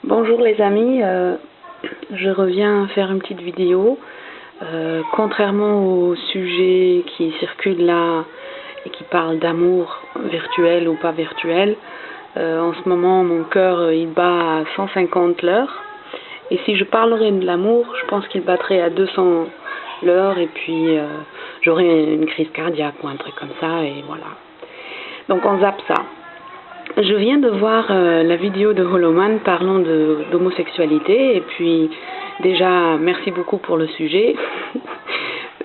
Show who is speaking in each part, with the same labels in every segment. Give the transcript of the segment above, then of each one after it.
Speaker 1: Bonjour les amis, je reviens faire une petite vidéo. Contrairement au sujet qui circule là et qui parle d'amour virtuel ou pas virtuel, en ce moment mon cœur il bat à 150 l'heure. Et si je parlerais de l'amour, je pense qu'il battrait à 200 l'heure et puis j'aurais une crise cardiaque ou un truc comme ça et voilà. Donc on zappe ça. Je viens de voir la vidéo de Holoman parlant d'homosexualité et puis déjà merci beaucoup pour le sujet.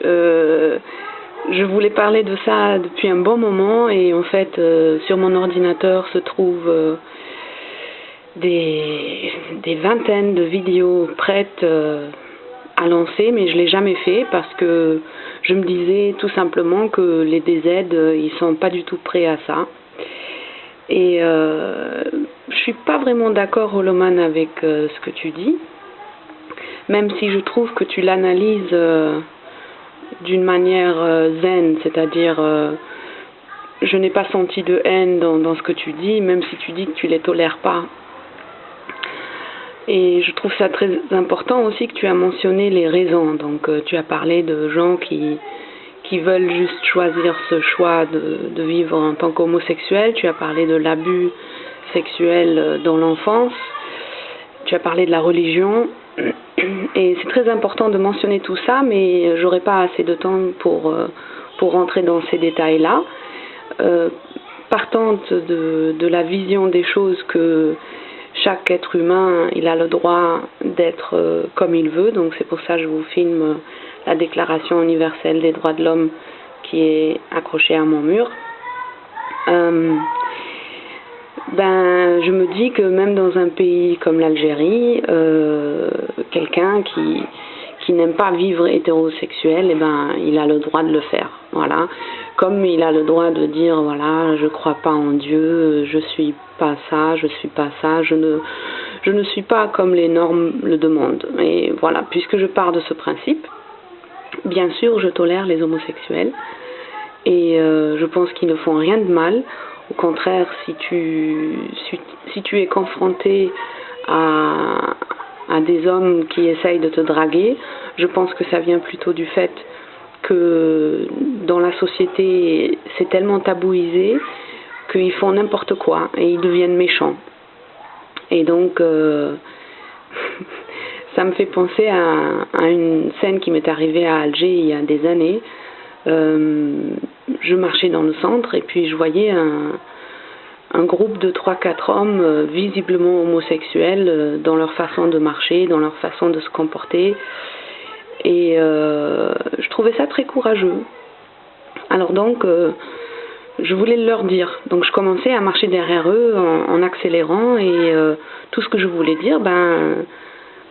Speaker 1: Je voulais parler de ça depuis un bon moment et en fait sur mon ordinateur se trouvent des vingtaines de vidéos prêtes à lancer, mais je ne l'ai jamais fait parce que je me disais tout simplement que les DZ ils sont pas du tout prêts à ça. Et je suis pas vraiment d'accord, Holoman, avec ce que tu dis, même si je trouve que tu l'analyses d'une manière zen, c'est-à-dire je n'ai pas senti de haine dans ce que tu dis, même si tu dis que tu les tolères pas. Et je trouve ça très important aussi que tu as mentionné les raisons. Donc tu as parlé de gens qui veulent juste choisir ce choix de vivre en tant qu'homosexuel. Tu as parlé de l'abus sexuel dans l'enfance. Tu as parlé de la religion. Et c'est très important de mentionner tout ça, mais j'aurai pas assez de temps pour rentrer dans ces détails-là. Partante de la vision des choses que chaque être humain, il a le droit d'être comme il veut. Donc c'est pour ça que je vous filme la Déclaration universelle des droits de l'homme qui est accrochée à mon mur. Je me dis que même dans un pays comme l'Algérie, quelqu'un qui n'aime pas vivre hétérosexuel, il a le droit de le faire. Voilà. Comme il a le droit de dire, voilà, je crois pas en Dieu, je suis pas ça, je suis pas ça, je ne suis pas comme les normes le demandent. Et voilà, puisque je pars de ce principe, bien sûr, je tolère les homosexuels et je pense qu'ils ne font rien de mal. Au contraire, si tu es confronté à des hommes qui essayent de te draguer, je pense que ça vient plutôt du fait que dans la société, c'est tellement tabouisé qu'ils font n'importe quoi et ils deviennent méchants. Et donc, ça me fait penser à une scène qui m'est arrivée à Alger il y a des années. Je marchais dans le centre et puis je voyais un groupe de 3-4 hommes visiblement homosexuels dans leur façon de marcher, dans leur façon de se comporter. Et je trouvais ça très courageux. Alors donc, je voulais leur dire. Donc je commençais à marcher derrière eux en accélérant et tout ce que je voulais dire,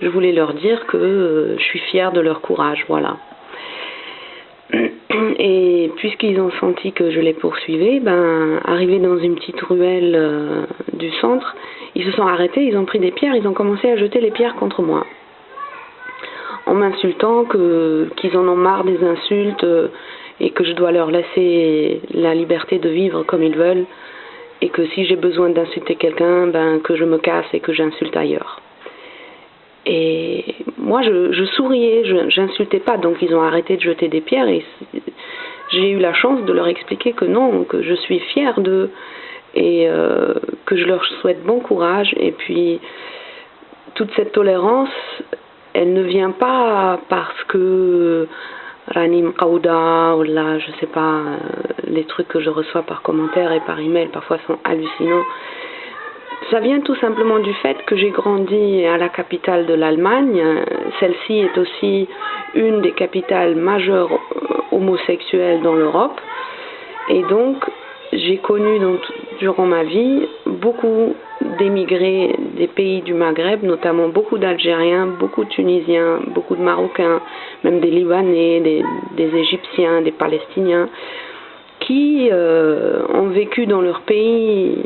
Speaker 1: je voulais leur dire que je suis fière de leur courage, voilà. Et puisqu'ils ont senti que je les poursuivais, arrivés dans une petite ruelle du centre, ils se sont arrêtés, ils ont pris des pierres, ils ont commencé à jeter les pierres contre moi. En m'insultant qu'ils en ont marre des insultes et que je dois leur laisser la liberté de vivre comme ils veulent et que si j'ai besoin d'insulter quelqu'un, que je me casse et que j'insulte ailleurs. Et moi je souriais, j'insultais pas, donc ils ont arrêté de jeter des pierres et j'ai eu la chance de leur expliquer que non, que je suis fière d'eux et que je leur souhaite bon courage. Et puis toute cette tolérance, elle ne vient pas parce que Rani Mqawda ou là, je sais pas, les trucs que je reçois par commentaire et par email parfois sont hallucinants. Ça vient tout simplement du fait que j'ai grandi à la capitale de l'Allemagne. Celle-ci est aussi une des capitales majeures homosexuelles dans l'Europe. Et donc, j'ai connu durant ma vie beaucoup d'émigrés des pays du Maghreb, notamment beaucoup d'Algériens, beaucoup de Tunisiens, beaucoup de Marocains, même des Libanais, des Égyptiens, des Palestiniens, qui ont vécu dans leur pays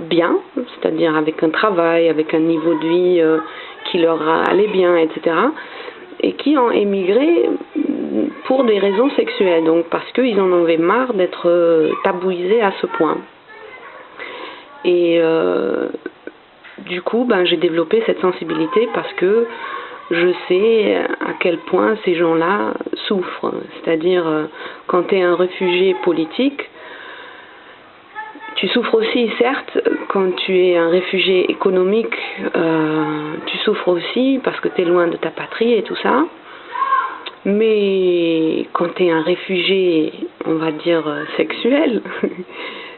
Speaker 1: bien, c'est-à-dire avec un travail, avec un niveau de vie qui leur allait bien, etc. Et qui ont émigré pour des raisons sexuelles, donc parce qu'ils en avaient marre d'être tabouisés à ce point. Et du coup, ben, j'ai développé cette sensibilité parce que je sais à quel point ces gens-là souffrent. C'est-à-dire, quand tu es un réfugié politique, tu souffres aussi, certes, quand tu es un réfugié économique, tu souffres aussi parce que tu es loin de ta patrie et tout ça. Mais quand tu es un réfugié, on va dire, sexuel,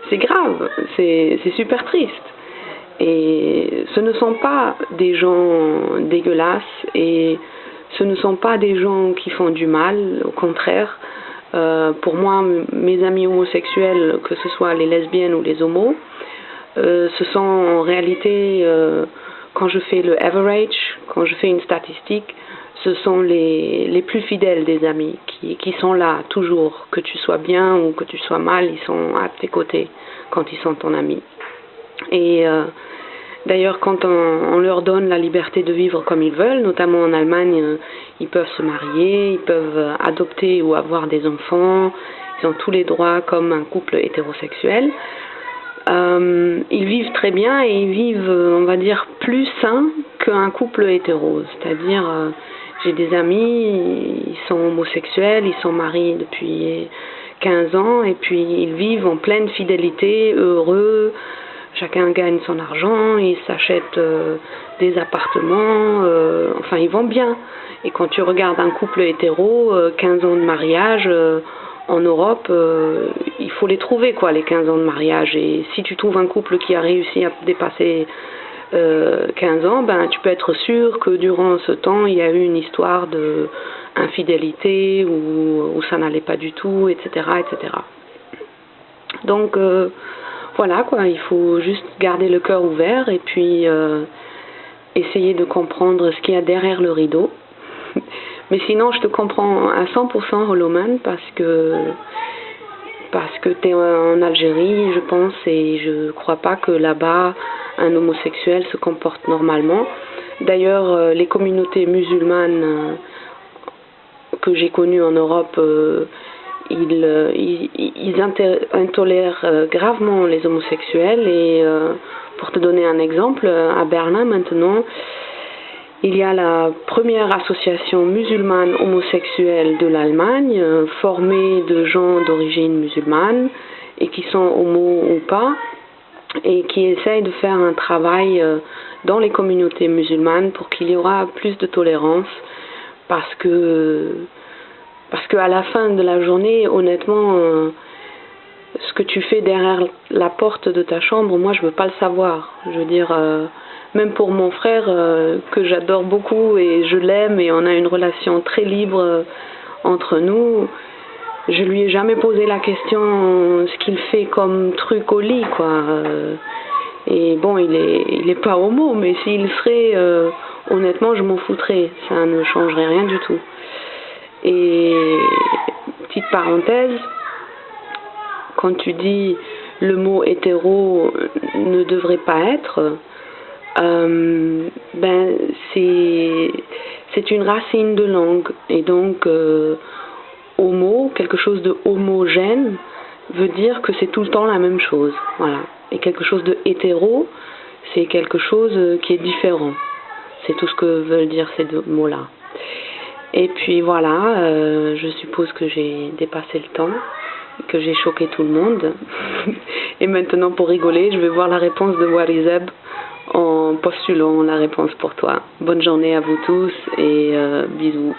Speaker 1: c'est grave, c'est super triste. Et ce ne sont pas des gens dégueulasses et ce ne sont pas des gens qui font du mal, au contraire. Pour moi, mes amis homosexuels, que ce soit les lesbiennes ou les homos, ce sont en réalité, quand je fais le average, quand je fais une statistique, ce sont les plus fidèles des amis qui sont là toujours, que tu sois bien ou que tu sois mal, ils sont à tes côtés quand ils sont ton ami. Et d'ailleurs, quand on leur donne la liberté de vivre comme ils veulent, notamment en Allemagne, ils peuvent se marier, ils peuvent adopter ou avoir des enfants, ils ont tous les droits comme un couple hétérosexuel. Ils vivent très bien et ils vivent, on va dire, plus sains qu'un couple hétéro. C'est-à-dire, j'ai des amis, ils sont homosexuels, ils sont mariés depuis 15 ans et puis ils vivent en pleine fidélité, heureux. Chacun gagne son argent, ils s'achètent des appartements, enfin ils vont bien. Et quand tu regardes un couple hétéro, 15 ans de mariage, en Europe, il faut les trouver quoi, les 15 ans de mariage. Et si tu trouves un couple qui a réussi à dépasser 15 ans, ben, tu peux être sûr que durant ce temps, il y a eu une histoire d'infidélité où ça n'allait pas du tout, etc. etc. Donc, voilà quoi, il faut juste garder le cœur ouvert et puis essayer de comprendre ce qu'il y a derrière le rideau. Mais sinon, je te comprends à 100% Holoman parce que tu es en Algérie, je pense, et je crois pas que là-bas, un homosexuel se comporte normalement. D'ailleurs, les communautés musulmanes que j'ai connues en Europe, ils intolèrent gravement les homosexuels et pour te donner un exemple, à Berlin maintenant, il y a la première association musulmane homosexuelle de l'Allemagne, formée de gens d'origine musulmane et qui sont homos ou pas, et qui essayent de faire un travail dans les communautés musulmanes pour qu'il y aura plus de tolérance, parce que à la fin de la journée, honnêtement, ce que tu fais derrière la porte de ta chambre, moi je veux pas le savoir. Je veux dire, même pour mon frère que j'adore beaucoup et je l'aime et on a une relation très libre entre nous, je lui ai jamais posé la question ce qu'il fait comme truc au lit quoi. Et bon, il est pas homo, mais s'il serait, honnêtement, je m'en foutrais. Ça ne changerait rien du tout. Et petite parenthèse, quand tu dis le mot hétéro ne devrait pas être, ben c'est une racine de langue et donc homo, quelque chose de homogène veut dire que c'est tout le temps la même chose, voilà. Et quelque chose de hétéro, c'est quelque chose qui est différent. C'est tout ce que veulent dire ces deux mots-là. Et puis voilà, je suppose que j'ai dépassé le temps, que j'ai choqué tout le monde. Et maintenant, pour rigoler, je vais voir la réponse de Warizeb en postulant la réponse pour toi. Bonne journée à vous tous et bisous.